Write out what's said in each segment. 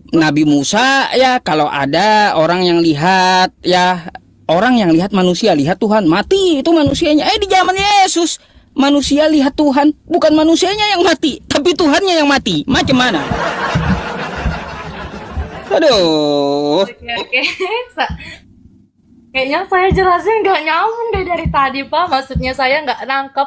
Nabi Musa ya, kalau ada orang yang lihat ya, orang yang lihat manusia lihat Tuhan, mati itu manusianya. Di zaman Yesus manusia lihat Tuhan, bukan manusianya yang mati, tapi Tuhannya yang mati. Macam mana? Aduh. Oke. Kayaknya saya jelasin nggak nyambung deh dari tadi, Pak. Maksudnya saya nggak nangkep.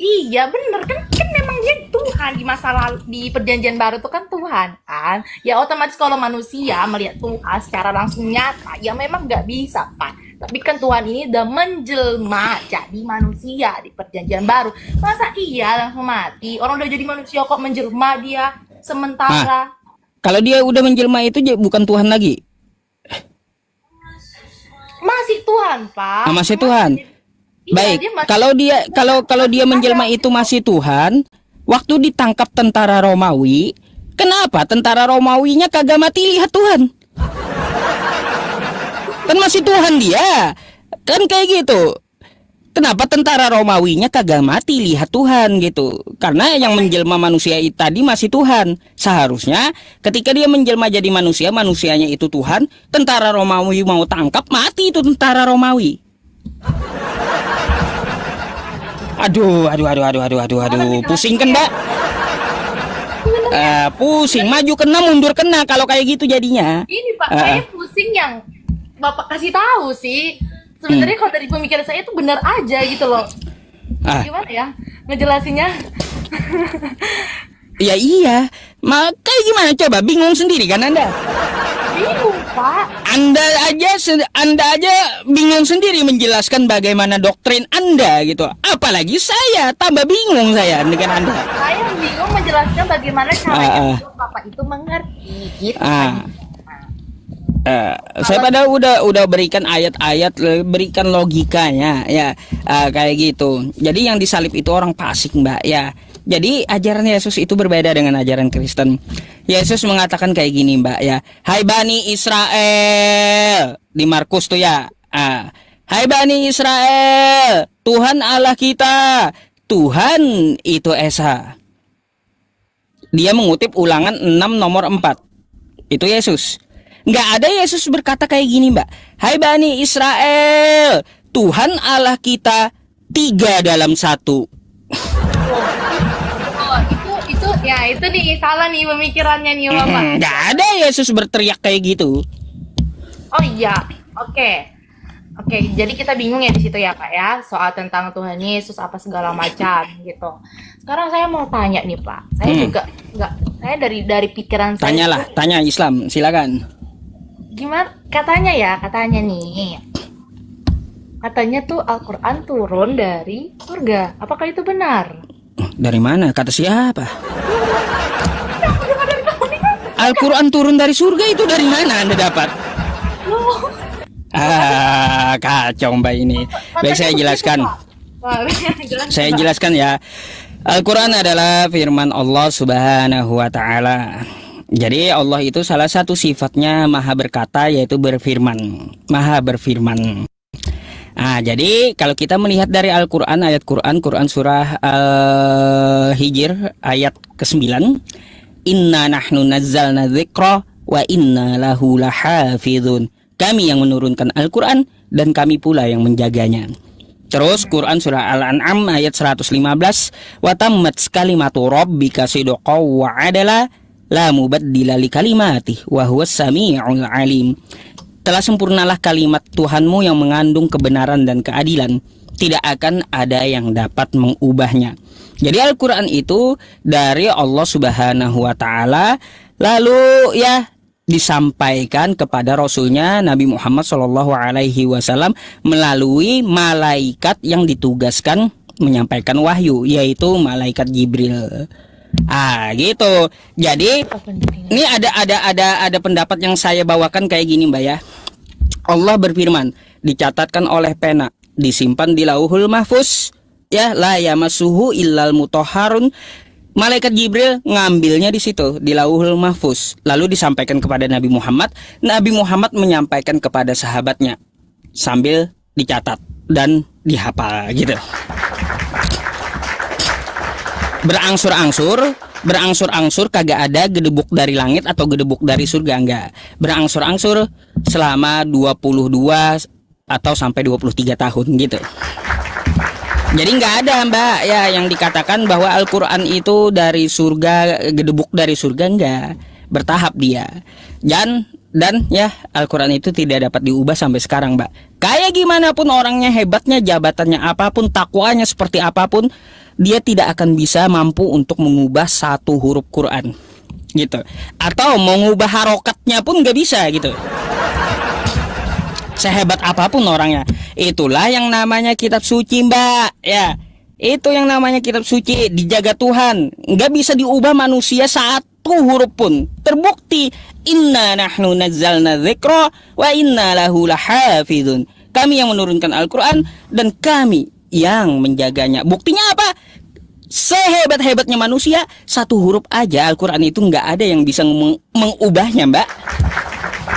Iya bener kan memang dia Tuhan di masa lalu, di perjanjian baru tuh kan Tuhan kan. Ya otomatis kalau manusia melihat Tuhan secara langsung nyata, ya memang nggak bisa kan. Tapi kan Tuhan ini udah menjelma jadi manusia di perjanjian baru. Masa iya langsung mati? Orang udah jadi manusia kok menjelma dia sementara. Kalau dia udah menjelma itu bukan Tuhan lagi. Masih Tuhan, Pak. Masih Tuhan. Iya, Baik, dia masih, kalau dia menjelma itu masih Tuhan, waktu ditangkap tentara Romawi, kenapa tentara Romawinya kagak mati lihat Tuhan? Kan masih Tuhan dia. Kan kayak gitu. Kenapa tentara Romawinya kagak mati lihat Tuhan gitu? Karena yang menjelma manusia itu tadi masih Tuhan. Seharusnya ketika dia menjelma jadi manusia, manusianya itu Tuhan. Tentara Romawi mau tangkap, mati itu tentara Romawi. Aduh, pusing kan, Mbak? Pusing, maju kena, mundur kena kalau kayak gitu jadinya. Ini Pak, saya pusing yang Bapak kasih tahu sih. Sebenarnya kalau dari pemikiran saya itu benar aja gitu loh. Gimana ya ngejelasinnya? Ya iya, makanya gimana coba, bingung sendiri kan Anda? Bingung Pak. Anda aja bingung sendiri menjelaskan bagaimana doktrin Anda gitu. Apalagi saya, tambah bingung saya dengan Anda. Saya bingung menjelaskan bagaimana caranya Bapak itu mengerti gitu. Saya pada udah berikan ayat-ayat, berikan logikanya ya, kayak gitu. Jadi yang disalib itu orang fasik, Mbak ya. Jadi ajaran Yesus itu berbeda dengan ajaran Kristen. Yesus mengatakan kayak gini, Mbak ya. Hai Bani Israel, di Markus tuh ya. Hai Bani Israel, Tuhan Allah kita, Tuhan itu Esa. Dia mengutip Ulangan 6 nomor 4. Itu Yesus. Nggak ada Yesus berkata kayak gini, Mbak. Hai Bani Israel, Tuhan Allah kita 3 dalam 1. Itu nih salah nih pemikirannya nih Bapak. Nggak ada Yesus berteriak kayak gitu. Oh iya, oke, jadi kita bingung ya di situ ya Kak ya, soal tentang Tuhan Yesus apa segala macam gitu. Sekarang saya mau tanya nih Pak, saya juga nggak, saya dari pikiran saya. Tanyalah, tanya Islam, silakan. Gimana katanya nih, katanya tuh Al-Quran turun dari surga, apakah itu benar? Dari mana? Kata siapa? Al-Quran turun dari surga itu dari mana Anda dapat? Kacau Mbak ini. Baik, saya jelaskan. Saya jelaskan ya. Al-Quran adalah firman Allah Subhanahu wa Ta'ala. Jadi Allah itu salah satu sifatnya maha berkata, yaitu berfirman, maha berfirman. Jadi kalau kita melihat dari Al-Quran, ayat Quran surah Al-Hijr ayat ke-9, Inna nahnu nazzalna dzikra wa inna lahu lahafidhun. Kami yang menurunkan Al-Quran dan kami pula yang menjaganya. Terus Quran surah Al-An'am ayat 115, wa tammat kalimatu rabbika sidqan wa adala la mubaddila li kalimatih wa huwas sami'ul alim. Telah sempurnalah kalimat Tuhanmu yang mengandung kebenaran dan keadilan, tidak akan ada yang dapat mengubahnya. Jadi Al-Quran itu dari Allah Subhanahu wa Ta'ala, lalu ya disampaikan kepada Rasulnya Nabi Muhammad SAW melalui malaikat yang ditugaskan menyampaikan wahyu, yaitu malaikat Jibril. Gitu. Jadi ini ada pendapat yang saya bawakan kayak gini, Mbak ya. Allah berfirman, dicatatkan oleh pena, disimpan di Lauhul Mahfuz, ya, la yamassuhu illal mutahharun. Malaikat Jibril ngambilnya di situ di Lauhul Mahfuz, lalu disampaikan kepada Nabi Muhammad. Nabi Muhammad menyampaikan kepada sahabatnya sambil dicatat dan dihafal gitu. Berangsur-angsur berangsur-angsur, kagak ada gedebuk dari langit atau gedebuk dari surga, enggak. Berangsur-angsur selama 22 atau sampai 23 tahun gitu. Jadi nggak ada Mbak ya yang dikatakan bahwa Al-Quran itu dari surga, gedebuk dari surga, enggak. Bertahap dia. Dan ya Al-Quran itu tidak dapat diubah sampai sekarang Mbak. Kayak gimana pun orangnya, hebatnya, jabatannya apapun, takwanya seperti apapun, dia tidak akan bisa mampu untuk mengubah satu huruf Quran gitu. Atau mengubah harokatnya pun nggak bisa gitu. Sehebat apapun orangnya. Itulah yang namanya kitab suci Mbak ya. Itu yang namanya kitab suci, dijaga Tuhan. Nggak bisa diubah manusia satu huruf pun. Terbukti, inna nahnu nazzalna dzikra wa inna lahu lahafizun. Kami yang menurunkan Al-Quran dan kami yang menjaganya. Buktinya apa? Sehebat-hebatnya manusia, satu huruf aja Al-Quran itu nggak ada yang bisa mengubahnya Mbak.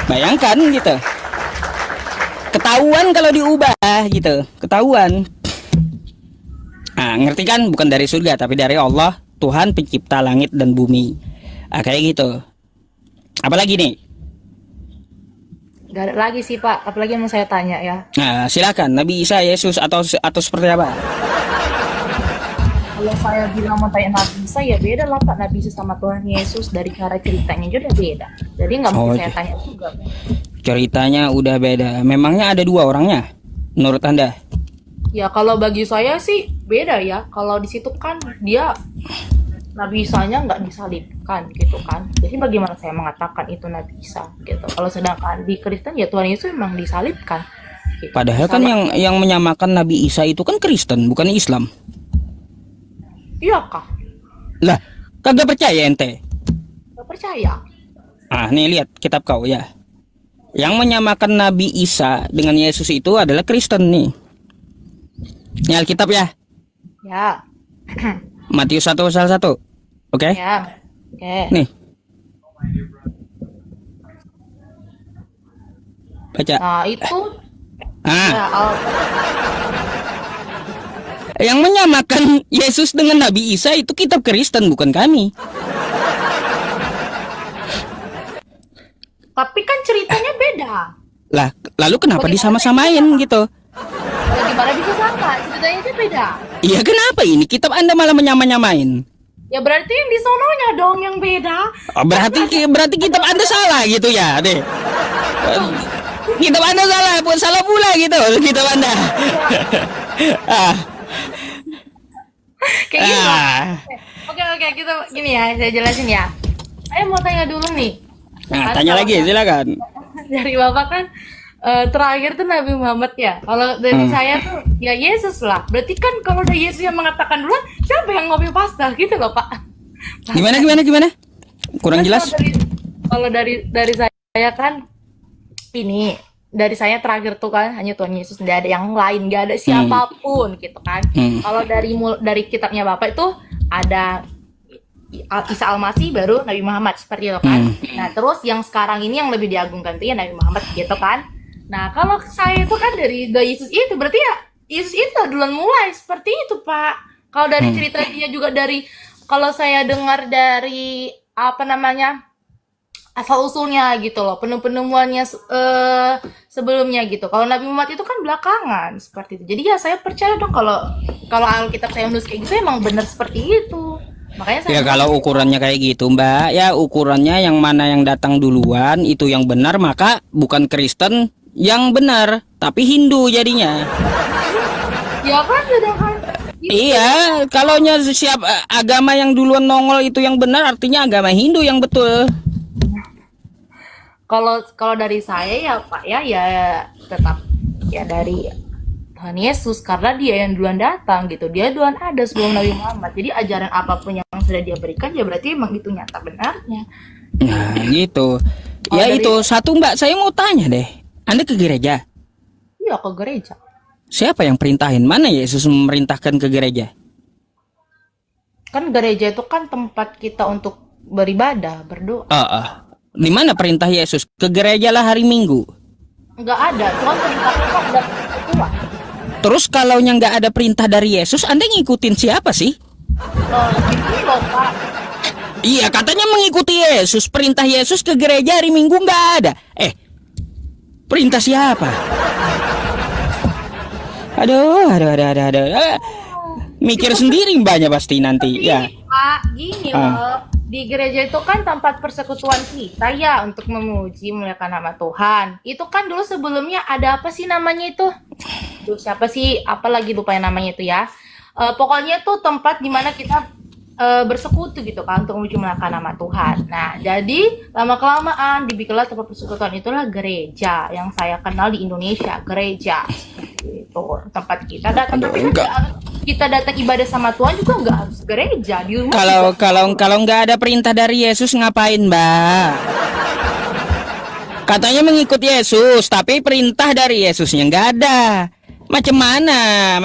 Bayangkan gitu. Ketahuan kalau diubah gitu, ketahuan. Nah, ngerti kan? Bukan dari surga tapi dari Allah, Tuhan pencipta langit dan bumi. Nah, kayak gitu. Apalagi nih? Gak ada lagi sih Pak, apalagi yang mau saya tanya ya. Nah, silakan. Nabi Isa, Yesus atau seperti apa? Kalau saya bilang mau tanya Nabi Isa ya beda lah Pak, Nabi Isa sama Tuhan Yesus dari cara ceritanya juga beda. Jadi nggak mungkin saya tanya juga. Ceritanya udah beda. Memangnya ada dua orangnya menurut Anda? Ya kalau bagi saya sih beda ya. Kalau di situ kan dia Nabi Isa-nya nggak disalibkan gitu kan. Jadi bagaimana saya mengatakan itu Nabi Isa gitu. Kalau sedangkan di Kristen ya Tuhan Yesus memang disalibkan. Gitu. Padahal kan yang menyamakan Nabi Isa itu kan Kristen, bukan Islam. Iya kah? Lah, kagak percaya ente? Gak percaya. Ah, nih lihat kitab kau ya. Yang menyamakan Nabi Isa dengan Yesus itu adalah Kristen nih. Ini Alkitab ya. Ya. Matius 1 pasal 1. Oke? Ya. Oke. Nih. Baca. Nah, itu ya, yang menyamakan Yesus dengan Nabi Isa itu kitab Kristen, bukan kami. tapi kan ceritanya beda. Lah, lalu kenapa disama-samain gitu? Ya, gimana bisa sama? Ceritanya aja beda. Iya, kenapa ini kitab Anda malah menyamain? Ya berarti yang di sononya dong yang beda. Oh, berarti kitab Anda salah gitu ya, deh. Kitab Anda salah pula gitu kitab Anda. Kayak gitu. Oke, kita gini ya, saya jelasin ya. Saya mau tanya dulu nih. Nah, tanya lagi, silakan. Dari Bapak kan terakhir tuh Nabi Muhammad ya. Kalau dari saya tuh ya Yesus lah. Berarti kan kalau dari Yesus yang mengatakan duluan, siapa yang ngopi pasta gitu loh Pak? Gimana? Kurang jelas. Kalau dari saya kan ini dari saya terakhir tuh kan hanya Tuhan Yesus, nggak ada yang lain, nggak ada siapapun gitu kan. Kalau dari kitabnya Bapak itu ada Isa Al-Masih, baru Nabi Muhammad, seperti itu kan. Nah terus yang sekarang ini yang lebih diagungkan itu ya Nabi Muhammad gitu kan. Nah kalau saya itu kan dari Yesus itu berarti ya Yesus itu duluan mulai seperti itu Pak. Kalau dari cerita dia juga dari, kalau saya dengar dari apa namanya asal usulnya gitu loh, penemuannya sebelumnya gitu. Kalau Nabi Muhammad itu kan belakangan seperti itu. Jadi ya saya percaya dong kalau Alkitab saya menulis kayak gitu emang benar seperti itu. Makanya saya ya kalau ukurannya kayak gitu Mbak, ya ukurannya yang mana yang datang duluan itu yang benar, maka bukan Kristen yang benar, tapi Hindu jadinya. Ya kan sudah kan. Iya, kalaunya siap agama yang duluan nongol itu yang benar, artinya agama Hindu yang betul. Kalau dari saya ya Pak ya tetap ya dari Tuhan Yesus, karena dia yang duluan datang gitu, dia duluan ada sebelum Nabi Muhammad. Jadi ajaran apapun yang sudah dia berikan ya berarti emang itu nyata benarnya. Nah gitu. Ya itu satu Mbak, saya mau tanya deh, Anda ke gereja? Iya ke gereja. Siapa yang perintahin? Mana Yesus memerintahkan ke gereja? Kan gereja itu kan tempat kita untuk beribadah, berdoa. Di mana perintah Yesus? Ke gereja lah hari Minggu. Nggak ada, Tuhan perintahnya kan udah Tuhan. Terus kalau nggak ada perintah dari Yesus, Anda ngikutin siapa sih? Gini loh Pak, Iya, katanya mengikuti Yesus. Perintah Yesus ke gereja hari Minggu nggak ada. Perintah siapa? Aduh. Mikir sendiri mbaknya pasti nanti. Tapi, Ya. Pak, gini loh. Di gereja itu kan tempat persekutuan kita ya untuk memuji memuliakan nama Tuhan. Itu kan dulu sebelumnya ada apa sih namanya itu? Duh, siapa sih? Apa lagi lupa yang namanya itu ya. Pokoknya tuh tempat dimana kita bersekutu gitu kan untuk memuji memuliakan nama Tuhan. Nah, jadi lama-kelamaan dibikinlah tempat persekutuan itulah gereja yang saya kenal di Indonesia, gereja. Itu tempat kita datang. Tapi kan kita datang ibadah sama Tuhan juga nggak harus gereja di rumah. Kalau nggak ada perintah dari Yesus ngapain, Mbak? Katanya mengikut Yesus, tapi perintah dari Yesusnya nggak ada. Macam mana?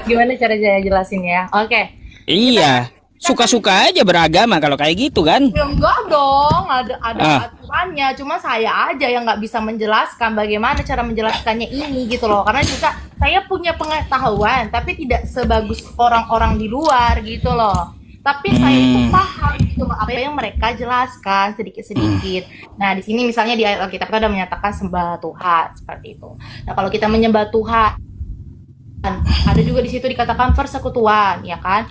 Gimana cara saya jelasin ya? Oke. Iya, suka-suka aja beragama kalau kayak gitu kan? Ya enggak dong, ada aturannya. Cuma saya aja yang nggak bisa menjelaskan bagaimana cara menjelaskannya ini gitu loh. Karena juga saya punya pengetahuan, tapi tidak sebagus orang-orang di luar gitu loh. Tapi saya itu paham gitu loh, apa yang mereka jelaskan sedikit-sedikit. Nah, di sini misalnya di ayat Alkitab kita ada menyatakan sembah Tuhan seperti itu. Nah, kalau kita menyembah Tuhan, ada juga di situ dikatakan persekutuan, ya kan?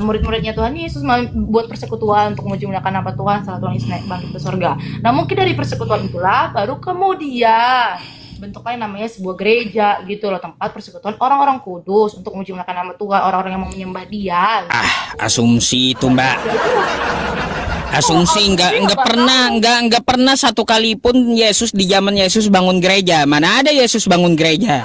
Murid-muridnya Tuhan Yesus buat persekutuan untuk memuji nama Tuhan setelah Tuhan Yesus naik bangkit ke surga. Nah, mungkin dari persekutuan itulah baru kemudian bentuknya namanya sebuah gereja gitu loh, tempat persekutuan orang-orang kudus untuk memuji nama Tuhan, orang-orang yang mau menyembah Dia. Asumsi itu, Mbak. Asumsi nggak pernah satu kali pun Yesus di zaman Yesus bangun gereja. Mana ada Yesus bangun gereja?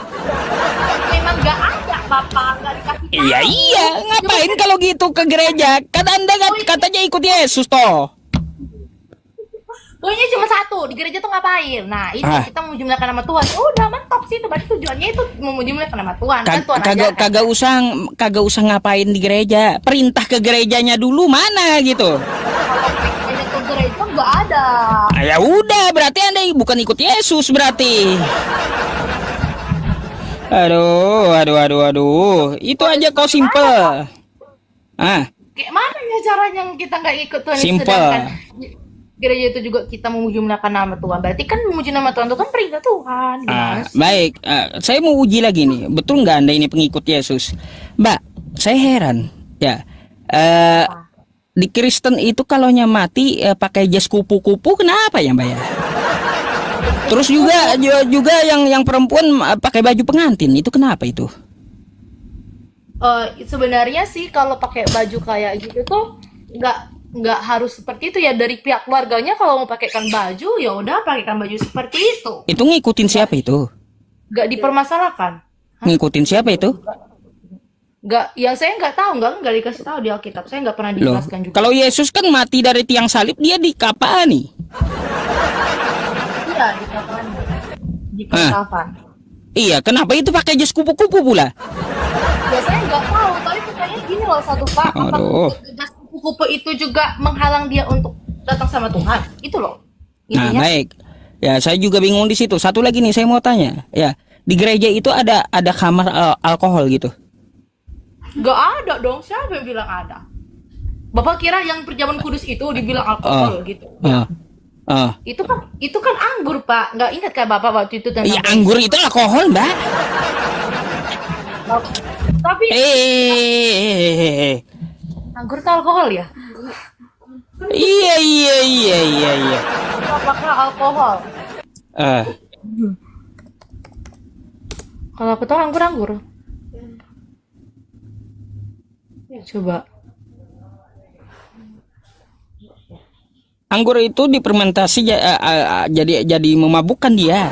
Nggak ada, Bapak, nggak dikasih tahu. Iya, ngapain kalau gitu ke gereja? Kan Anda katanya ikut Yesus toh. Pokoknya cuma satu, di gereja tuh ngapain? Nah, itu kita memuji nama Tuhan. Udah mentok sih itu, berarti tujuannya itu memuji nama Tuhan. Kan Tuhan aja. Kagak usah ngapain di gereja. Perintah ke gerejanya dulu mana gitu. Kalau ke gereja nggak ada. Ya udah, berarti Anda bukan ikut Yesus berarti. Aduh. Itu aja kok simple. Kayak mana ya caranya kita nggak ikut Tuhan? Simple. Sedangkan gereja itu juga kita memuji nama Tuhan. Berarti kan memuji nama Tuhan itu kan perintah Tuhan. Baik, saya mau uji lagi nih. Betul nggak Anda ini pengikut Yesus? Mbak, saya heran. Ya, di Kristen itu kalau mati pakai jas kupu-kupu, kenapa ya, Mbak ya? Terus juga yang perempuan pakai baju pengantin, itu kenapa itu? Sebenarnya sih kalau pakai baju kayak gitu tuh nggak harus seperti itu ya, dari pihak keluarganya. Kalau mau pakaikan baju ya udah pakaikan baju seperti itu. Itu ngikutin siapa itu? Nggak dipermasalahkan. Ngikutin siapa itu? Nggak, ya saya nggak tahu, nggak dikasih tahu di Alkitab. Saya nggak pernah dijelaskan juga. Kalau Yesus kan mati dari tiang salib, dia dikapani. Iya, di kafan. Iya, kenapa itu pakai jas kupu-kupu pula? Ya saya nggak tahu, tapi katanya gini loh satu Pak. Jas kupu-kupu itu juga menghalang dia untuk datang sama Tuhan. Itu loh. Intinya. Nah, baik. Ya, saya juga bingung di situ. Satu lagi nih saya mau tanya. Ya, di gereja itu ada kamar alkohol gitu? Nggak ada dong. Siapa yang bilang ada? Bapak kira yang perjamuan kudus itu dibilang alkohol gitu? Itu kan anggur, Pak. Nggak ingat kan Bapak waktu itu tentang? Iya, anggur itu alkohol, Mbak. Tapi anggur itu alkohol ya? Iya. Apakah alkohol? Kalau aku tahu anggur. Coba. Anggur itu difermentasi jadi memabukkan dia.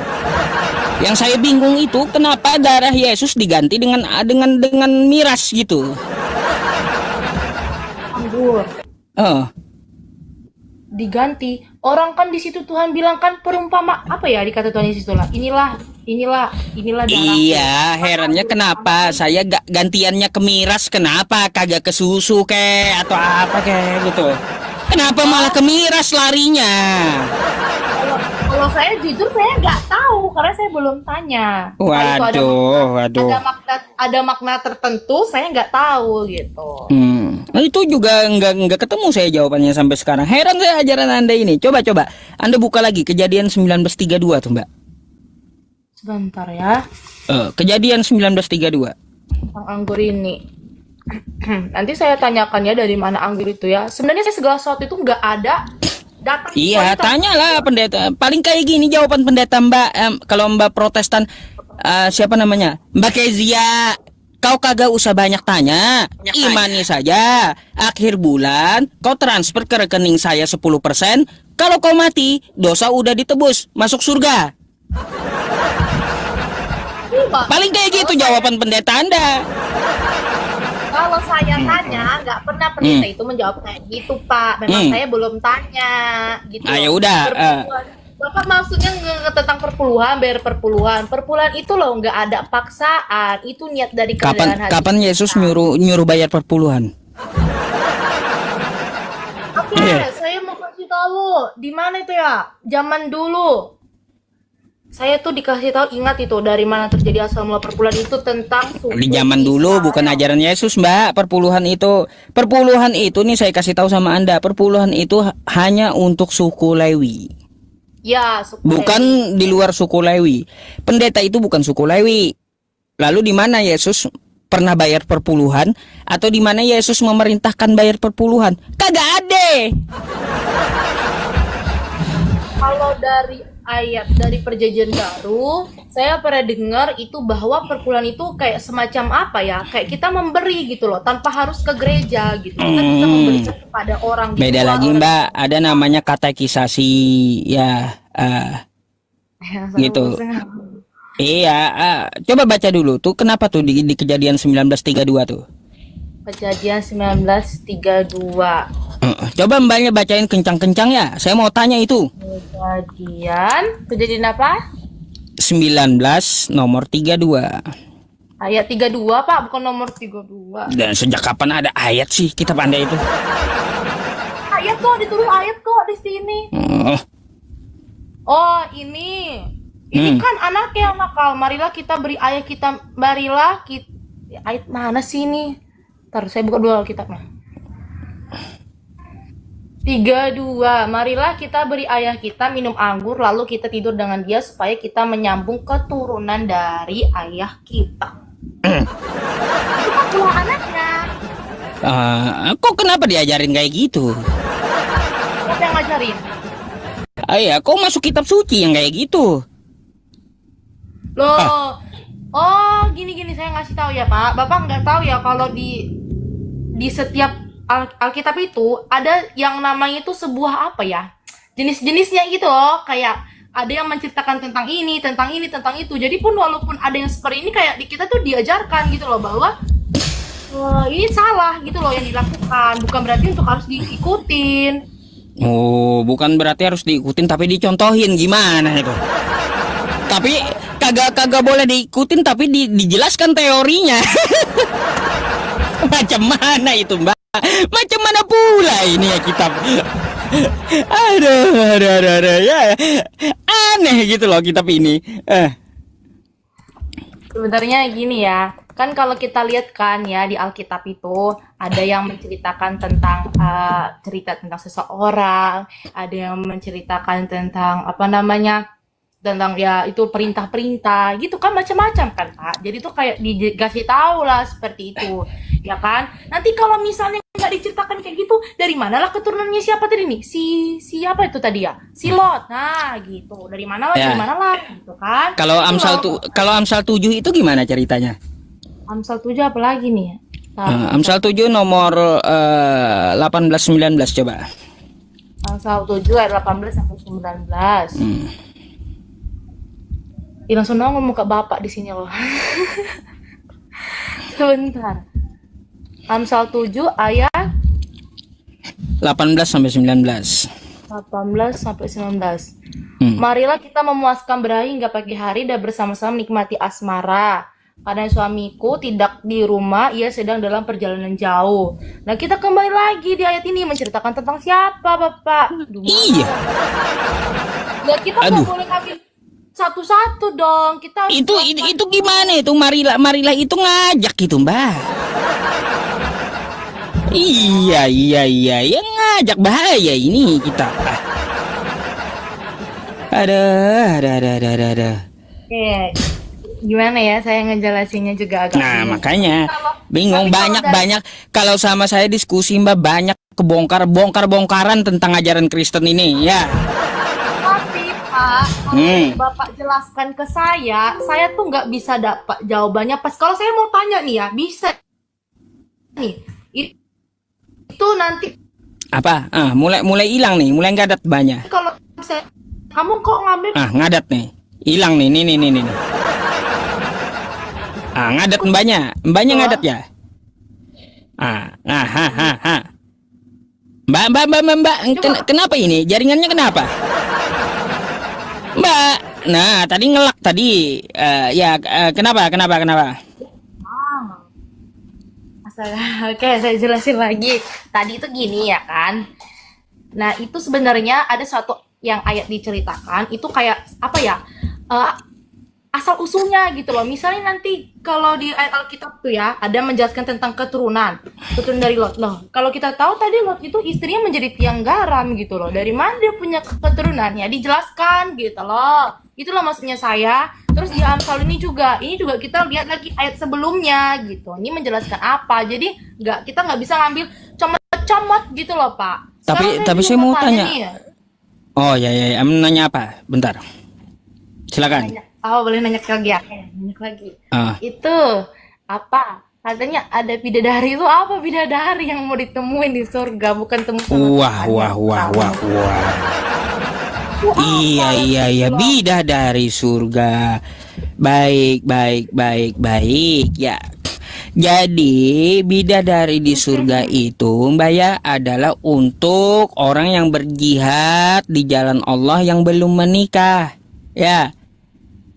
Yang saya bingung itu kenapa darah Yesus diganti dengan miras gitu. Anggur. Diganti. Orang kan di situ Tuhan bilang kan perumpama apa ya dikata Tuhan Yesus lah. Inilah darah. Iya, herannya kenapa saya gantiannya ke miras, kenapa kagak ke susu atau apa gitu. Kenapa malah ke miras larinya? Kalau Kalau saya jujur saya nggak tahu karena saya belum tanya. Kalau itu Waduh. ada makna tertentu saya nggak tahu gitu. Nah, itu juga nggak ketemu saya jawabannya sampai sekarang. Heran saya ajaran Anda ini. Coba Anda buka lagi kejadian 1932 tuh, Mbak. Sebentar ya. Kejadian 1932. Tentang anggur ini. Nanti saya tanyakan ya dari mana anggur itu ya. Sebenarnya saya segala sesuatu itu nggak ada data. Iya, tanyalah pendeta. Paling kayak gini jawaban pendeta Mbak. Kalau Mbak Protestan, siapa namanya? Mbak Kezia. Kau kagak usah banyak tanya. Imani saja. Akhir bulan kau transfer ke rekening saya 10%. Kalau kau mati, dosa udah ditebus, masuk surga. Paling kayak gitu jawaban pendeta Anda. Kalau saya tanya, nggak pernah pendeta itu menjawab kayak gitu, Pak. Memang saya belum tanya, gitu. Ya udah. Bapak maksudnya tentang perpuluhan, bayar perpuluhan. Perpuluhan itu loh nggak ada paksaan. Itu niat dari kerelaan hati. Kapan Yesus nyuruh bayar perpuluhan? Oke, saya mau kasih tahu di mana itu ya? Zaman dulu. Saya tuh dikasih tahu, ingat itu dari mana terjadi asal mula perpuluhan itu tentang suku di zaman dulu bukan ajaran Yesus, Mbak. Perpuluhan itu nih saya kasih tahu sama Anda, perpuluhan itu hanya untuk suku Lewi. Ya, suku bukan Lewi. Di luar suku Lewi. Pendeta itu bukan suku Lewi. Lalu di mana Yesus pernah bayar perpuluhan atau di mana Yesus memerintahkan bayar perpuluhan? Kagak ada. Kalau dari ayat dari perjanjian baru, saya pernah dengar itu bahwa perpuluhan itu kayak semacam apa ya? Kayak kita memberi gitu loh, tanpa harus ke gereja gitu. Kita bisa memberikan kepada orang. Beda lagi, Mbak. Ada namanya katekisasi ya, gitu. Iya, coba baca dulu tuh kenapa tuh di kejadian 1932 tuh. Kejadian 1932. Coba Mbaknya bacain kencang-kencang ya. Saya mau tanya itu. Kejadian apa? 19 nomor 32. Ayat 32, Pak, bukan nomor 32. Dan sejak kapan ada ayat sih? Kita pandai itu. Ayat kok, ditulis ayat kok di sini. Oh, ini. Ini kan anak yang nakal. Marilah kita beri ayat kita. Ayat mana sih ini? Ntar saya buka dulu Alkitabnya. 32. Marilah kita beri ayah kita minum anggur lalu kita tidur dengan dia supaya kita menyambung keturunan dari ayah kita. Itu kan pula anaknya. Kok kenapa diajarin kayak gitu? Siapa yang ngajarin? Iya, kok masuk kitab suci yang kayak gitu? Loh. Oh, gini saya ngasih tahu ya, Pak. Bapak nggak tahu ya kalau di setiap Alkitab itu ada yang namanya itu sebuah apa ya, jenis-jenisnya gitu loh, kayak ada yang menceritakan tentang ini, tentang itu. Jadi pun walaupun ada yang seperti ini kayak di kita tuh diajarkan gitu loh bahwa ini salah gitu loh yang dilakukan, bukan berarti untuk harus diikutin. Oh, bukan berarti harus diikutin tapi dicontohin gimana itu? Tapi kagak boleh diikutin tapi dijelaskan teorinya. Macam mana itu, Mbak? Macam mana pula ini ya kitab? Aduh, ya aneh gitu loh kitab ini. Sebenarnya gini ya, kan kalau kita lihat kan ya di Alkitab itu ada yang menceritakan tentang cerita tentang seseorang, ada yang menceritakan tentang apa namanya, tentang ya itu perintah-perintah gitu kan, macam-macam kan Pak. Jadi tuh kayak dikasih tahu lah seperti itu ya kan. Nanti kalau misalnya nggak diceritakan kayak gitu, dari manalah keturunannya siapa tadi nih, siapa itu tadi ya, si Lot, nah gitu, dari mana lah gitu kan. Kalau Amsal 7 itu gimana ceritanya? Amsal 7 apa lagi nih? Amsal 7 nomor 18-19 coba. Amsal 7 ayat 18 sampai 19. Langsung ngomong ke bapak di sini loh. Sebentar. Amsal 7 ayat 18 sampai 19. 18 sampai 19. Marilah kita memuaskan berahi hingga pagi hari dan bersama-sama menikmati asmara. Karena suamiku tidak di rumah, ia sedang dalam perjalanan jauh. Nah, kita kembali lagi di ayat ini menceritakan tentang siapa, Bapak? Iya. Ya kita Aduh. nggak boleh ngambil satu-satu dong. Kita harus Itu gimana itu? Marilah itu ngajak itu, Mbak. Iya, ngajak, bahaya ini kita. Ada. Oke. Gimana ya saya ngejelasinnya juga agak Nah, bingung. makanya bingung. Tapi kalau Banyak kalau sama saya diskusi, Mbak, banyak bongkaran tentang ajaran Kristen ini ya. Tapi Pak, kalau Bapak jelaskan ke saya tuh nggak bisa dapat jawabannya pas. Kalau saya mau tanya nih ya, bisa nih. Itu nanti Apa? Mulai hilang nih, mulai ngadat banyak. kalau saya, kamu kok ngambil Ngadat nih. Hilang nih, nih. Ngadat mbaknya ngadat ya. Mbak, kenapa ini? Jaringannya kenapa? Mbak, nah tadi ngelak tadi. Kenapa? Oke, saya jelasin lagi. Tadi itu gini ya kan. Nah, itu sebenarnya ada suatu yang ayat diceritakan itu kayak apa ya? Asal usulnya gitu loh. Misalnya nanti kalau di ayat Alkitab tuh ya ada menjelaskan tentang keturunan dari Lot. Loh, kalau kita tahu tadi Lot itu istrinya menjadi tiang garam gitu loh. Dari mana dia punya keturunannya? Dijelaskan gitu loh. Itulah maksudnya saya. Terus di Amsal ini juga kita lihat lagi ayat sebelumnya gitu. Ini menjelaskan apa? Jadi kita nggak bisa ngambil comot-comot gitu loh, Pak. Tapi saya mau tanya. Nih, ya. Oh ya, nanya apa? Bentar. Silakan. Boleh nanya lagi ya? Nanya lagi. Itu apa? Katanya ada bidadari, itu apa bidadari yang mau ditemuin di surga, bukan temu sama Wah. Iya, bidadari surga. Baik ya. Jadi bidadari di surga itu, Mbak ya, adalah untuk orang yang berjihad di jalan Allah yang belum menikah. Ya.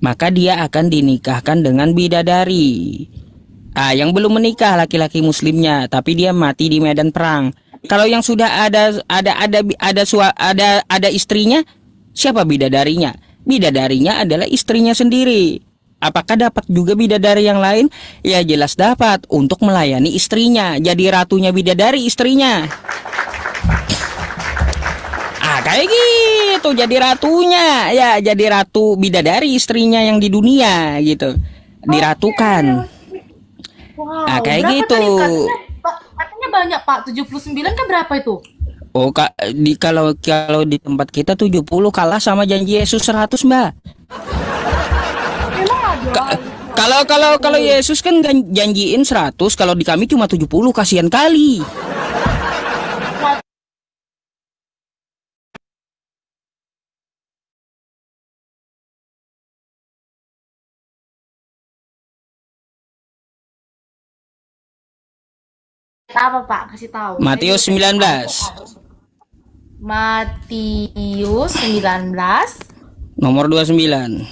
Maka dia akan dinikahkan dengan bidadari. Yang belum menikah laki-laki muslimnya, tapi dia mati di medan perang. Kalau yang sudah ada istrinya, siapa bidadarinya? Bidadarinya adalah istrinya sendiri. Apakah dapat juga bidadari yang lain? Ya jelas dapat, untuk melayani istrinya. Jadi ratunya bidadari istrinya. Kayak gitu, jadi ratunya. Ya, jadi ratu bidadari istrinya yang di dunia gitu. Diratukan. Wow, kayak gitu. Katanya banyak, Pak. 79 kan berapa itu? Oh, kalau di tempat kita 70 kalah sama janji Yesus 100, Mbak. Kalau Yesus kan janjiin 100, kalau di kami cuma 70, kasihan kali. Apa Pak? Kasih tahu. Matius 19. Matius 19 nomor 29.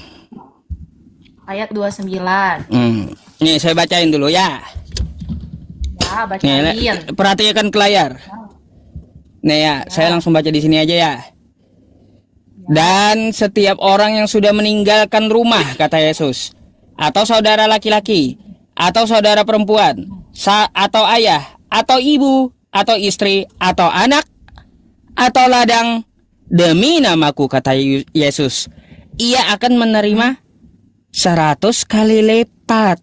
Ayat 29. Nih saya bacain dulu ya. Ya, bacain. Nih, perhatikan ke layar. Nih ya, saya langsung baca di sini aja ya. Dan setiap orang yang sudah meninggalkan rumah, kata Yesus, atau saudara laki-laki, atau saudara perempuan, atau ayah, atau ibu, atau istri, atau anak, atau ladang, demi namaku, kata Yesus, ia akan menerima 100 kali lipat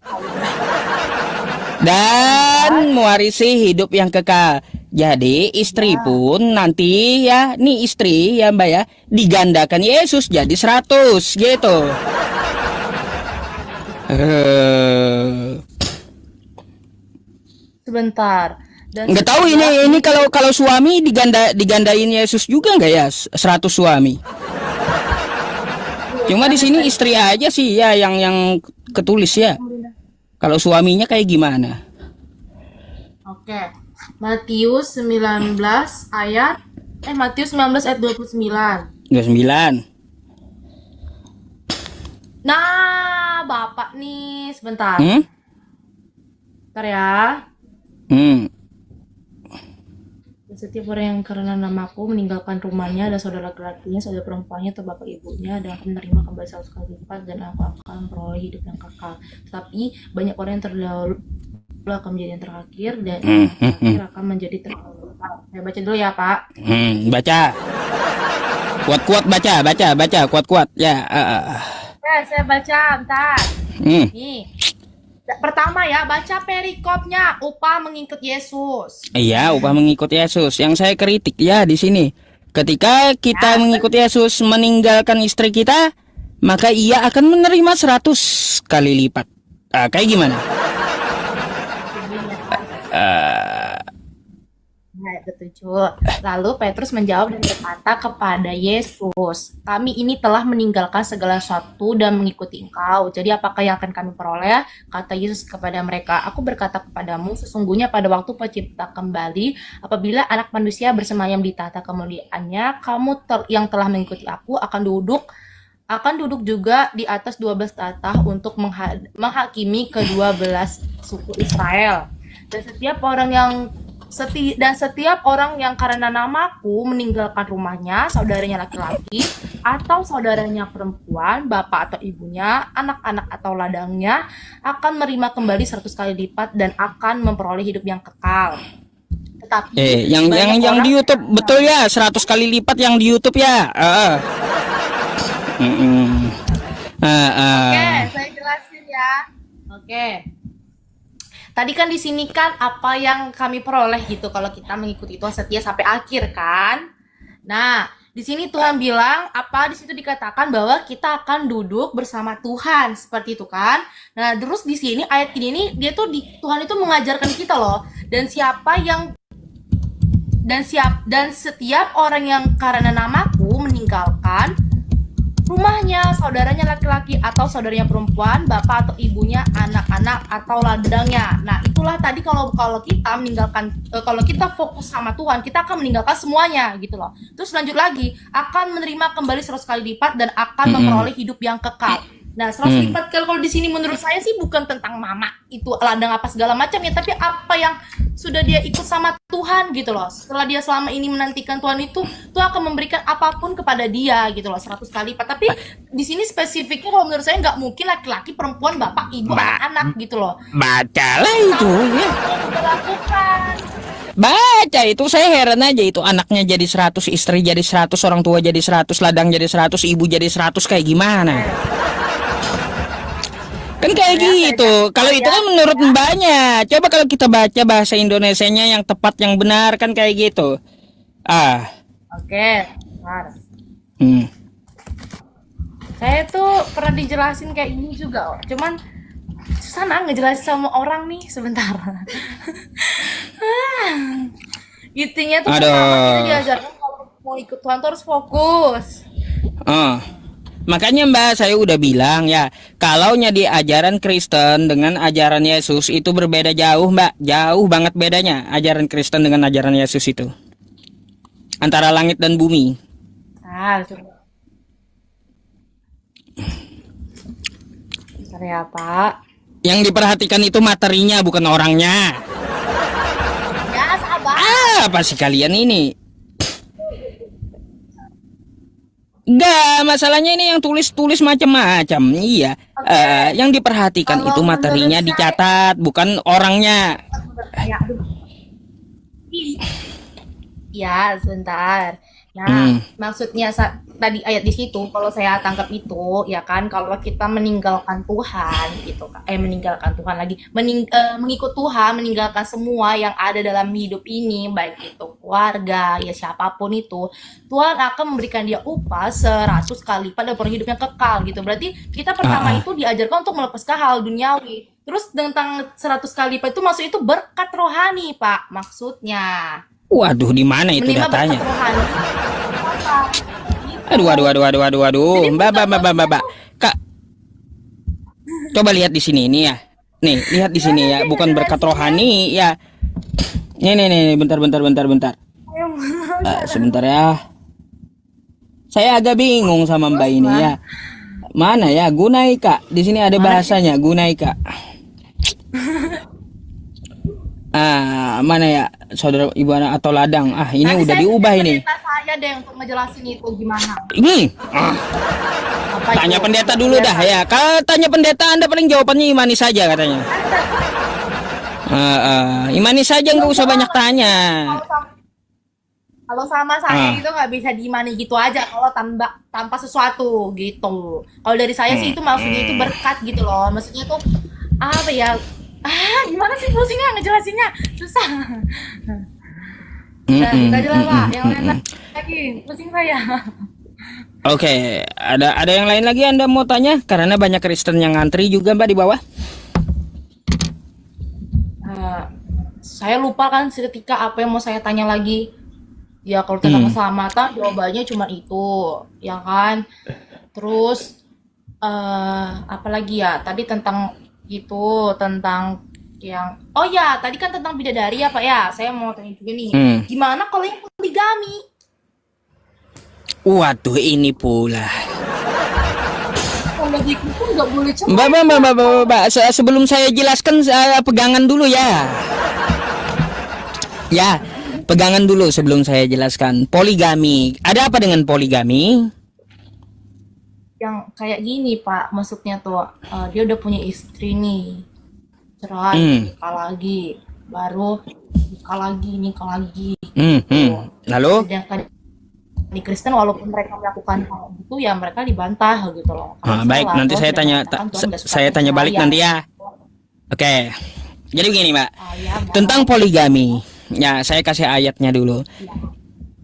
dan mewarisi hidup yang kekal. Jadi istri pun nanti ya, nih istri ya Mbak ya, digandakan Yesus jadi 100 gitu. Sebentar. Nggak tahu ini kalau suami digandain Yesus juga nggak ya 100 suami. Cuma di sini istri aja sih ya yang ketulis ya. Kalau suaminya kayak gimana? Oke. Matius 19 ayat Matius 19 ayat 29. 29. Nah, Bapak nih sebentar. Bentar ya. Setiap orang yang karena namaku meninggalkan rumahnya dan saudara laki-lakinya, saudara perempuannya, atau bapak ibunya, dan akan menerima kembali 100 kali lipat, dan aku akan memperoleh hidup yang kekal. Tapi banyak orang yang terdahulu akan menjadi yang terakhir, dan yang terakhir akan menjadi terdahulu. Saya baca dulu ya, Pak. Baca. Kuat-kuat baca, kuat-kuat. Ya. Saya baca, bentar. Nih. Pertama ya, baca perikopnya, upah mengikut Yesus. Iya, upah mengikut Yesus. Yang saya kritik ya di sini. Ketika kita mengikut Yesus meninggalkan istri kita, maka ia akan menerima 100 kali lipat. Kayak gimana? Ketujuh. Lalu Petrus menjawab dan berkata kepada Yesus, kami ini telah meninggalkan segala sesuatu dan mengikuti Engkau. Jadi apakah yang akan kami peroleh? Kata Yesus kepada mereka, aku berkata kepadamu, sesungguhnya pada waktu pencipta kembali, apabila anak manusia bersemayam di tahta kemuliaannya, kamu yang telah mengikuti aku akan duduk juga di atas 12 tahta untuk menghakimi ke-12 suku Israel. Dan setiap orang yang karena namaku meninggalkan rumahnya, saudaranya laki-laki atau saudaranya perempuan, bapak atau ibunya, anak-anak atau ladangnya, akan menerima kembali 100 kali lipat dan akan memperoleh hidup yang kekal. Tetapi yang di YouTube betul ya, 100 kali lipat yang di YouTube ya. Oke, saya jelasin ya. Oke. Tadi kan di sini kan apa yang kami peroleh gitu kalau kita mengikuti Tuhan setia sampai akhir kan. Nah, di sini Tuhan bilang apa, di situ dikatakan bahwa kita akan duduk bersama Tuhan seperti itu kan. Nah, terus di sini ayat ini nih Tuhan itu mengajarkan kita loh. Dan setiap orang yang karena namaku meninggalkan rumahnya, saudaranya laki-laki atau saudaranya perempuan, bapak atau ibunya, anak-anak atau ladangnya. Nah, itulah tadi kalau kita meninggalkan, kalau kita fokus sama Tuhan, kita akan meninggalkan semuanya gitu loh. Terus lanjut lagi, akan menerima kembali 100 kali lipat dan akan memperoleh hidup yang kekal. Nah, 100 lipat kalau di sini menurut saya sih bukan tentang mama itu ladang apa segala macam ya, tapi apa yang sudah dia ikut sama Tuhan gitu loh. Setelah dia selama ini menantikan Tuhan itu, Tuhan akan memberikan apapun kepada dia gitu loh, 100 kali lipat. Tapi di sini spesifiknya kalau menurut saya nggak mungkin laki-laki, perempuan, bapak, ibu, anak-anak gitu loh. Bacalah itu ya. Lakukan. Baca itu, saya heran aja itu, anaknya jadi 100, istri jadi 100, orang tua jadi 100, ladang jadi 100, ibu jadi 100, kayak gimana? Kan kayak gitu. Kalau itu kan menurut mbaknya. Coba kalau kita baca bahasa Indonesianya yang tepat, yang benar kan kayak gitu. Oke, benar. Saya tuh pernah dijelasin kayak gini juga, cuman susah ngejelasin sama orang nih, sebentar. Intinya tuh pertama kita diajarkan kalau mau ikut Tuhan tuh harus fokus. Makanya Mbak, saya udah bilang ya, kalau di ajaran Kristen dengan ajaran Yesus itu berbeda jauh Mbak, jauh banget bedanya ajaran Kristen dengan ajaran Yesus itu, antara langit dan bumi. Bentar ya Pak. Yang diperhatikan itu materinya, bukan orangnya. Ya sabar. Apa sih kalian ini? Enggak, masalahnya ini yang tulis-tulis macam-macam. Iya. Yang diperhatikan itu materinya dicatat, bukan orangnya. Ya, sebentar. Nah, maksudnya tadi ayat di situ, kalau saya tangkap itu, ya kan, kalau kita meninggalkan Tuhan, gitu, meninggalkan Tuhan lagi, mengikut Tuhan, meninggalkan semua yang ada dalam hidup ini, baik itu keluarga, ya siapapun itu, Tuhan akan memberikan dia upah 100 kali pada hidupnya kekal, gitu. Berarti kita pertama itu diajarkan untuk melepaskan hal duniawi. Terus tentang 100 kali lipat itu maksud itu berkat rohani, Pak, maksudnya. Waduh, di mana itu datanya? Aduh. Mbak. Kak, coba lihat di sini ini ya. Nih, lihat di sini ya, bukan berkat rohani ya. Nih, bentar. Sebentar ya. Saya agak bingung sama Mbak ini ya. Mana ya, Gunaika? Di sini ada bahasanya, Gunaika. Mana ya saudara ibu anak atau ladang? Ini Nanti udah saya diubah minta ini. pendeta saya deh untuk ngejelasin itu gimana. Ini Apa tanya itu? pendeta dulu dah ya. Kalau tanya pendeta Anda paling jawabannya imani saja katanya. Imani saja, nggak usah banyak tanya. Kalau sama saya itu nggak bisa diimani gitu aja kalau tanpa sesuatu gitu. Kalau dari saya sih itu maksudnya itu berkat gitu loh. Maksudnya tuh apa ya? Gimana sih pusingnya ngejelasinnya? Susah. Nah, kita jelas Pak. Yang lain lagi pusing saya. Oke, ada yang lain lagi Anda mau tanya? Karena banyak Kristen yang ngantri juga Mbak di bawah. Saya lupa kan seketika apa yang mau saya tanya lagi. Ya kalau tentang keselamatan jawabannya cuma itu, ya kan. Terus apalagi ya? Tadi tentang itu, tentang yang tadi kan tentang bidadari ya Pak ya. Saya mau tanya juga nih. Gimana kalau yang poligami? Waduh, ini pula. Kalau lagi pun nggak boleh cerai. Mbak, sebelum saya jelaskan pegangan dulu ya. Ya, pegangan dulu sebelum saya jelaskan. Poligami. Ada apa dengan poligami? Yang kayak gini Pak, maksudnya tuh dia udah punya istri nih, cerai, nikah lagi, baru nikah lagi. Lalu? Sedangkan di Kristen walaupun mereka melakukan hal itu ya mereka dibantah gitu loh. Baik, nanti saya tanya balik nanti ya. Oke. Jadi begini Mbak, tentang poligami. Ya, saya kasih ayatnya dulu.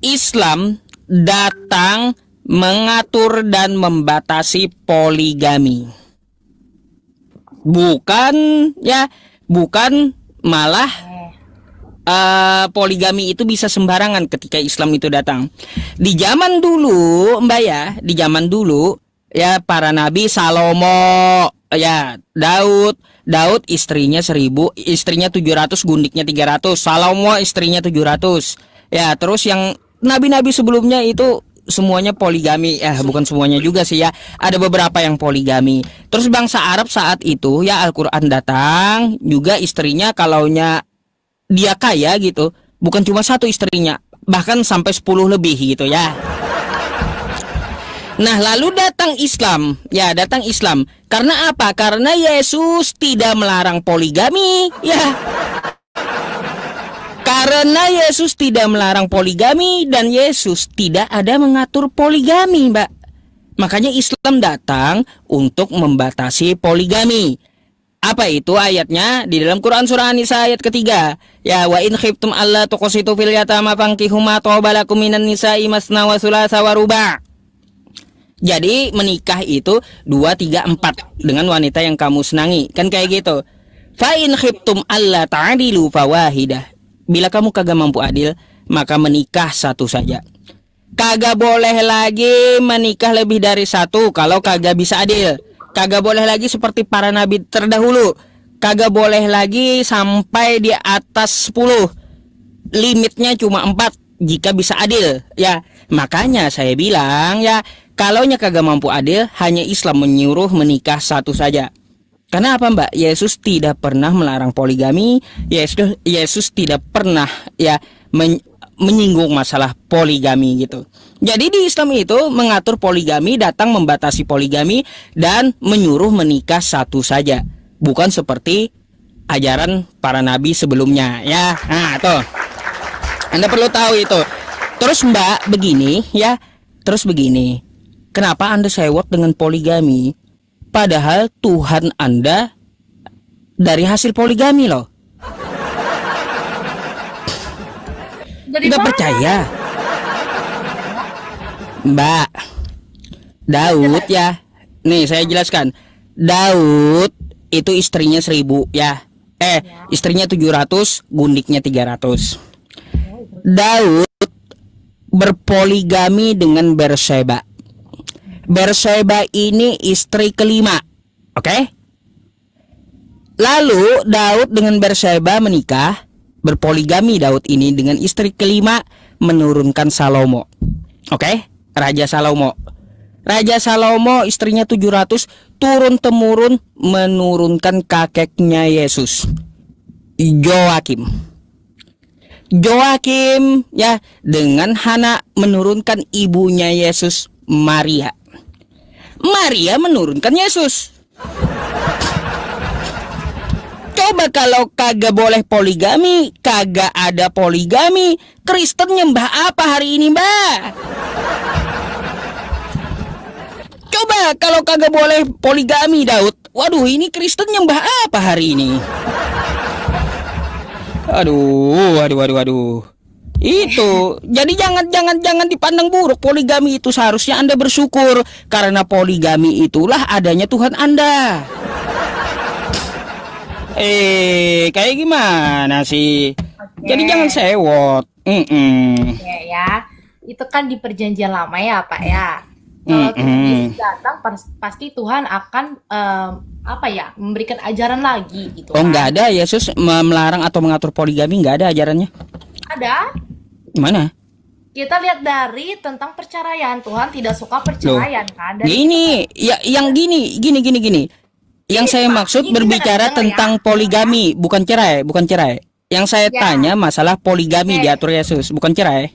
Islam datang mengatur dan membatasi poligami. Bukan malah poligami itu bisa sembarangan ketika Islam itu datang. Di zaman dulu, Mbak ya, di zaman dulu ya para nabi Salomo, ya Daud istrinya 1000, istrinya 700, gundiknya 300. Salomo istrinya 700. Ya, terus yang nabi-nabi sebelumnya itu semuanya poligami. Bukan semuanya juga sih ya. Ada beberapa yang poligami. Terus bangsa Arab saat itu ya Al-Qur'an datang, juga istrinya kalaunya dia kaya gitu, bukan cuma satu istrinya, bahkan sampai 10 lebih gitu ya. Nah, lalu datang Islam. Ya, datang Islam. Karena apa? Karena Yesus tidak melarang poligami. Ya. Karena Yesus tidak melarang poligami dan Yesus tidak ada mengatur poligami, Mbak. Makanya Islam datang untuk membatasi poligami. Apa itu ayatnya? Di dalam Quran surah An-Nisa ayat ketiga. Ya, wa in khiftum alla tuqsitu fil yatama fankihu ma tawbalakum minan nisa'i masna wa thulatha wa ruba'. Jadi menikah itu 2, 3, 4 dengan wanita yang kamu senangi. Kan kayak gitu. Fa in khiftum alla ta'dilu fawahidah. Bila kamu kagak mampu adil, maka menikah satu saja. Kagak boleh lagi menikah lebih dari satu kalau kagak bisa adil. Kagak boleh lagi seperti para nabi terdahulu. Kagak boleh lagi sampai di atas 10. Limitnya cuma 4 jika bisa adil. Ya, makanya saya bilang ya, kalaunya kagak mampu adil, hanya Islam menyuruh menikah satu saja. Karena apa Mbak? Yesus tidak pernah melarang poligami. Yesus tidak pernah ya menyinggung masalah poligami gitu. Jadi di Islam itu mengatur poligami, datang membatasi poligami dan menyuruh menikah satu saja. Bukan seperti ajaran para nabi sebelumnya ya. Nah, tuh. Anda perlu tahu itu. Terus Mbak begini ya. Terus begini. Kenapa Anda sewot dengan poligami? Padahal Tuhan Anda dari hasil poligami loh. Nggak percaya? Mbak, Daud ya. Nih saya jelaskan. Daud itu istrinya 1000 ya. Istrinya 700, gundiknya 300. Daud berpoligami dengan Berseba. Berseba ini istri kelima. Oke? Lalu Daud dengan Berseba menikah, berpoligami Daud ini dengan istri kelima, menurunkan Salomo. Oke? Raja Salomo. Raja Salomo istrinya 700, turun temurun menurunkan kakeknya Yesus. Joakim. Joakim ya, dengan Hana menurunkan ibunya Yesus, Maria. Maria menurunkan Yesus. Coba kalau kagak boleh poligami, kagak ada poligami, Kristen nyembah apa hari ini, Mbak? Coba kalau kagak boleh poligami, Daud. Waduh, ini Kristen nyembah apa hari ini? Aduh. Itu. Jadi jangan dipandang buruk poligami itu, seharusnya Anda bersyukur karena poligami itulah adanya Tuhan Anda. Kayak gimana sih? Jadi jangan sewot. Ya. Itu kan di perjanjian lama ya, Pak ya. Kalau Tuhan Yesus datang pasti Tuhan akan memberikan ajaran lagi gitu. Oh, nggak ada Yesus melarang atau mengatur poligami, nggak ada ajarannya. Ada. Mana? Kita lihat dari tentang perceraian. Tuhan tidak suka perceraian kan. Gini, ya yang gini. Yang saya maksud berbicara tentang poligami, bukan cerai. Yang saya tanya masalah poligami diatur Yesus, bukan cerai.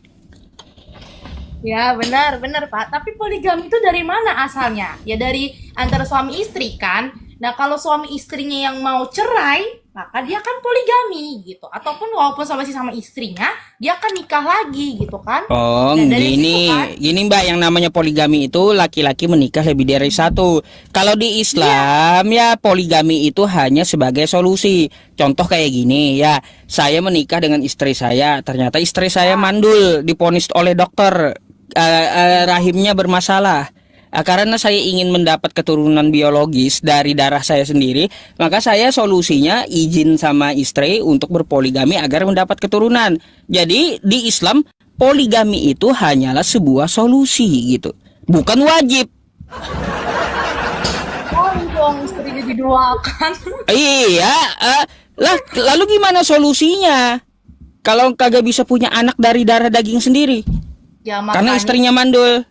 Ya benar Pak. Tapi poligami itu dari mana asalnya? Ya dari antara suami istri kan. Nah kalau suami istrinya yang mau cerai, maka dia kan poligami gitu. Ataupun walaupun sama istrinya, dia akan nikah lagi gitu kan. Oh gini Mbak, yang namanya poligami itu laki-laki menikah lebih dari satu. Kalau di Islam ya poligami itu hanya sebagai solusi. Contoh kayak gini ya, saya menikah dengan istri saya, ternyata istri saya mandul, divonis oleh dokter. Rahimnya bermasalah. Karena saya ingin mendapat keturunan biologis dari darah saya sendiri, maka saya solusinya izin sama istri untuk berpoligami agar mendapat keturunan. Jadi di Islam poligami itu hanyalah sebuah solusi gitu, bukan wajib. Dong istrinya didoakan. Iya, lalu gimana solusinya? Kalau kagak bisa punya anak dari darah daging sendiri? Ya, karena istrinya mandul.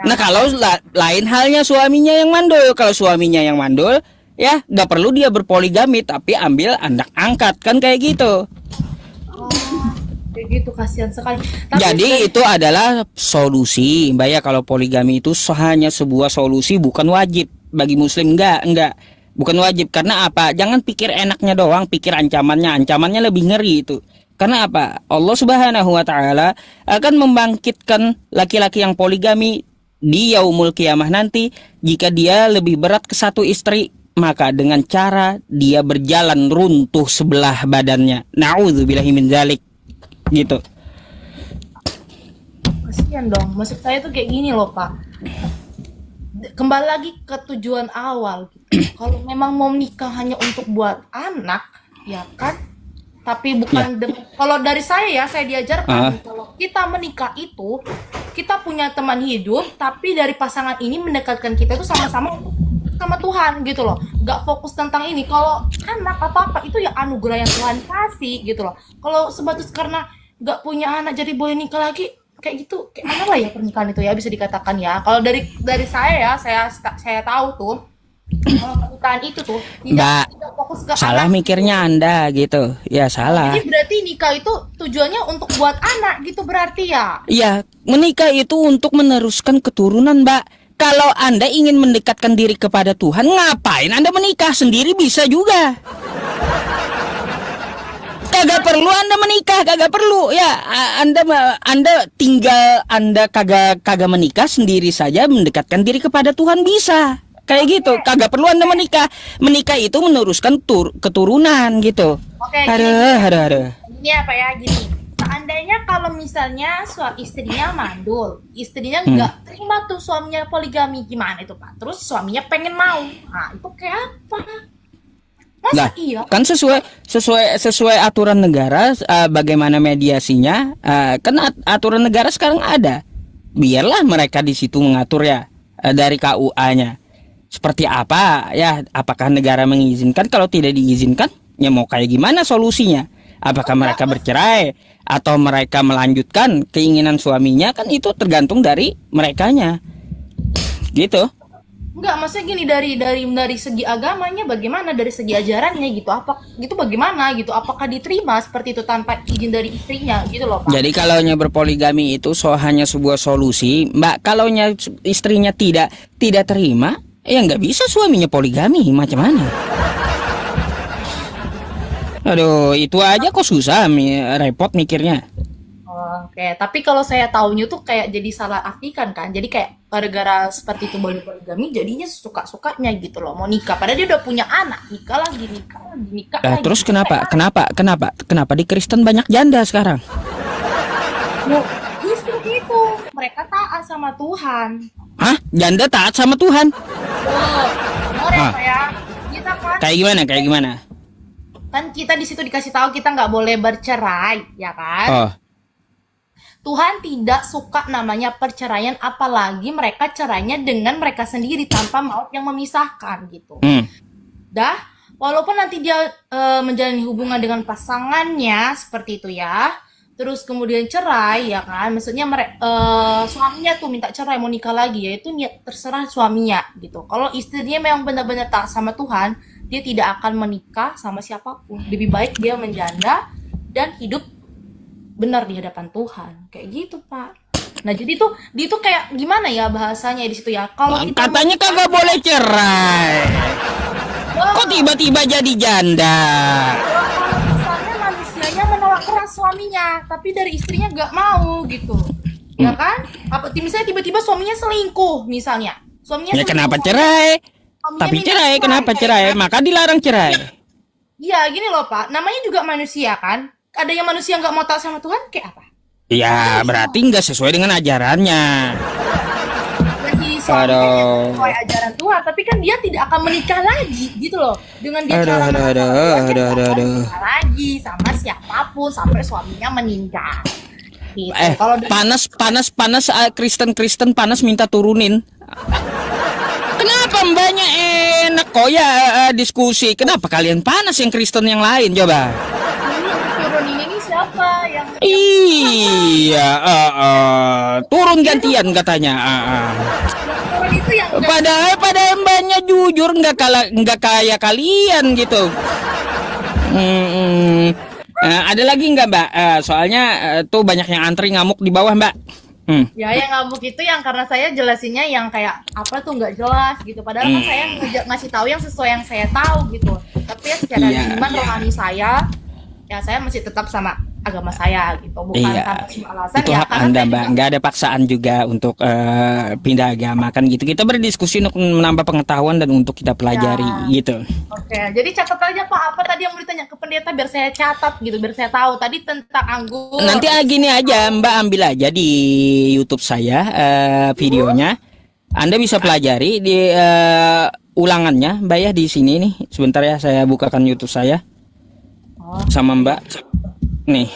Nah kalau lain halnya suaminya yang mandul. Kalau suaminya yang mandul, ya gak perlu dia berpoligami, tapi ambil anak angkat kan kayak gitu. Kayak gitu, kasihan sekali. Jadi itu adalah solusi, Mbak ya. Kalau poligami itu hanya sebuah solusi, bukan wajib bagi Muslim. Enggak, bukan wajib. Karena apa? Jangan pikir enaknya doang, pikir ancamannya lebih ngeri itu. Karena apa? Allah Subhanahu wa Ta'ala akan membangkitkan laki-laki yang poligami di yaumul kiamah nanti. Jika dia lebih berat ke satu istri, maka dengan cara dia berjalan runtuh sebelah badannya. Na'udzubillahi min dzalik. Gitu. Kasihan dong. Maksud saya tuh kayak gini loh Pak. Kembali lagi ke tujuan awal gitu. Kalau memang mau nikah hanya untuk buat anak, ya kan? Tapi bukan kalau dari saya diajarkan kalau kita menikah itu kita punya teman hidup, tapi dari pasangan ini mendekatkan kita itu sama-sama sama Tuhan gitu loh. Gak fokus tentang ini. Kalau anak atau apa itu ya anugerah yang Tuhan kasih gitu loh. Kalau sebatas karena gak punya anak jadi boleh nikah lagi, kayak gitu kayak mana lah ya pernikahan itu ya, bisa dikatakan ya. Kalau dari saya ya saya tahu tuh kalau pernikahan itu tuh tidak fokus ke salah anak, mikirnya gitu. Anda gitu ya salah. Jadi berarti nikah itu tujuannya untuk buat anak gitu berarti ya? Iya, menikah itu untuk meneruskan keturunan Mbak. Kalau Anda ingin mendekatkan diri kepada Tuhan, ngapain Anda menikah? Sendiri bisa juga. Kagak perlu Anda menikah, kagak perlu ya. Anda tinggal Anda kagak menikah, sendiri saja mendekatkan diri kepada Tuhan bisa. Kayak gitu, kagak perlu Anda menikah. Menikah itu meneruskan keturunan gitu. Aduh. Ini apa ya gini. Seandainya kalau misalnya istrinya mandul, istrinya nggak terima tuh suaminya poligami, gimana itu Pak? Terus suaminya pengen mau, nah itu kayak apa? Masa iya? Kan sesuai aturan negara, bagaimana mediasinya? Kan aturan negara sekarang ada. Biarlah mereka di situ mengatur ya, dari KUA-nya. Seperti apa ya? Apakah negara mengizinkan? Kalau tidak diizinkan, ya mau kayak gimana solusinya? Apakah mereka bercerai atau mereka melanjutkan keinginan suaminya? Kan itu tergantung dari merekanya. Gitu. Enggak, maksudnya gini, dari segi agamanya bagaimana, dari segi ajarannya gitu, apa gitu bagaimana gitu, apakah diterima seperti itu tanpa izin dari istrinya gitu loh Pak. Jadi kalaunya berpoligami itu hanya sebuah solusi, Mbak. Kalaunya istrinya tidak terima, ya nggak bisa suaminya poligami, macam mana? Aduh, itu aja kok susah, repot mikirnya. Oke, tapi kalau saya taunya tuh kayak jadi salah artikan kan. Jadi kayak gara-gara seperti itu boleh poligami, jadinya suka-sukanya gitu loh. Mau nikah, padahal dia udah punya anak, nikah lagi, nikah lagi. Terus kenapa di Kristen banyak janda sekarang? Loh, justru itu, mereka taat sama Tuhan. Hah? Janda taat sama Tuhan? Loh, mereka ya, kita kan Kayak gimana? kan kita di situ dikasih tahu kita nggak boleh bercerai, ya kan? Oh. Tuhan tidak suka namanya perceraian, apalagi mereka cerainya dengan mereka sendiri tanpa maut yang memisahkan gitu. Dah, walaupun nanti dia menjalani hubungan dengan pasangannya seperti itu ya, terus kemudian cerai ya kan, maksudnya suaminya tuh minta cerai mau nikah lagi, ya itu terserah suaminya gitu. Kalau istrinya memang benar-benar taat sama Tuhan, dia tidak akan menikah sama siapapun. Lebih baik dia menjanda dan hidup benar di hadapan Tuhan, kayak gitu Pak. Nah jadi tuh dia tuh kayak gimana ya bahasanya di situ ya, kalau katanya kagak boleh cerai, kok tiba-tiba jadi janda? Kalau misalnya manusianya menolak keras suaminya, tapi dari istrinya nggak mau gitu, ya kan? Apa misalnya tiba-tiba suaminya selingkuh misalnya, suaminya Ya selingkuh, kenapa cerai? Tapi minta cerai, kenapa cerai? Maka dilarang cerai. Iya gini loh Pak, namanya juga manusia kan. Ada yang manusia nggak mau taat sama Tuhan kayak apa? Ya berarti nggak sesuai dengan ajarannya. Si suami sesuai ajaran Tuhan, tapi kan dia tidak akan menikah lagi gitu loh. Dengan dia menikah lagi sama siapapun sampai suaminya meninggal. Gitu. Kalau panas Kristen panas minta turunin. Kenapa mbaknya enak kok ya diskusi? Kenapa kalian panas yang Kristen yang lain coba? Ini siapa yang Iya, turun gantian katanya. itu yang Padahal mbaknya jujur nggak kayak kalian gitu. Ada lagi nggak Mbak? Soalnya tuh banyak yang antri ngamuk di bawah Mbak. Ya yang ngamuk itu yang karena saya jelasinnya yang kayak apa tuh nggak jelas gitu. Padahal kan saya ngasih tahu yang sesuai yang saya tahu gitu. Tapi ya secara iman rohani saya, ya saya masih tetap sama agama saya gitu, bukan karena alasan itu ya hak Anda Mbak, nggak ada paksaan juga untuk pindah agama kan gitu. Kita berdiskusi untuk menambah pengetahuan dan untuk kita pelajari gitu. Oke, jadi catat aja Pak, apa tadi yang mau ditanya ke pendeta biar saya catat gitu, biar saya tahu tadi tentang anggur. Nanti gini aja Mbak, ambil aja di YouTube saya videonya, Anda bisa pelajari di ulangannya Mbak ya, di sini nih. Sebentar ya, saya bukakan YouTube saya sama Mbak. Nih,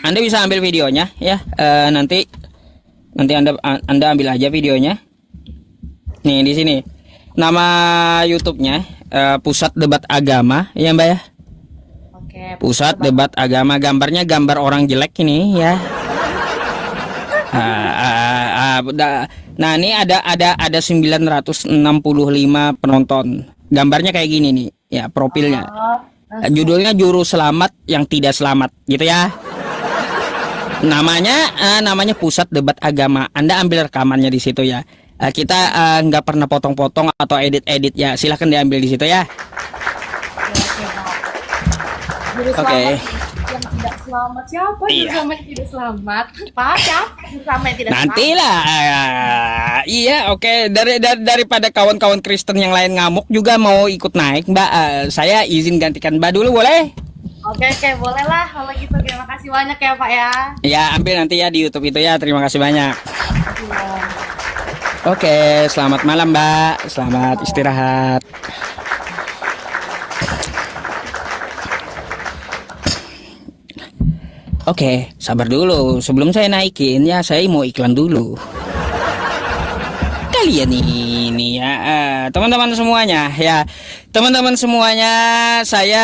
Anda bisa ambil videonya ya. Nanti Anda ambil aja videonya. Nih di sini nama YouTube-nya Pusat Debat Agama ya Mbak ya. Oke. Pusat Debat Agama, gambarnya gambar orang jelek ini ya. Nah ini ada 965 penonton. Gambarnya kayak gini nih ya profilnya. Judulnya Juru Selamat yang Tidak Selamat gitu ya. Namanya Pusat Debat Agama. Anda ambil rekamannya di situ ya. Kita nggak pernah potong-potong atau edit-edit ya. Silahkan diambil di situ ya. Oke. Yang tidak selamat siapa? Juru selamat yang tidak selamat. Pak, siapa juru selamat yang tidak selamat? Nantilah. Iya, oke. Daripada kawan-kawan Kristen yang lain ngamuk juga mau ikut naik, Mbak. Saya izin gantikan Mbak dulu, boleh? Oke, boleh lah kalau gitu. Terima kasih banyak ya Pak ya. Ya, ambil nanti ya di YouTube itu ya. Terima kasih banyak. Oke, selamat malam Mbak. Selamat istirahat. Oke, sabar dulu. Sebelum saya naikin ya, saya mau iklan dulu. Kalian ini ya, teman-teman semuanya ya, teman-teman semuanya, saya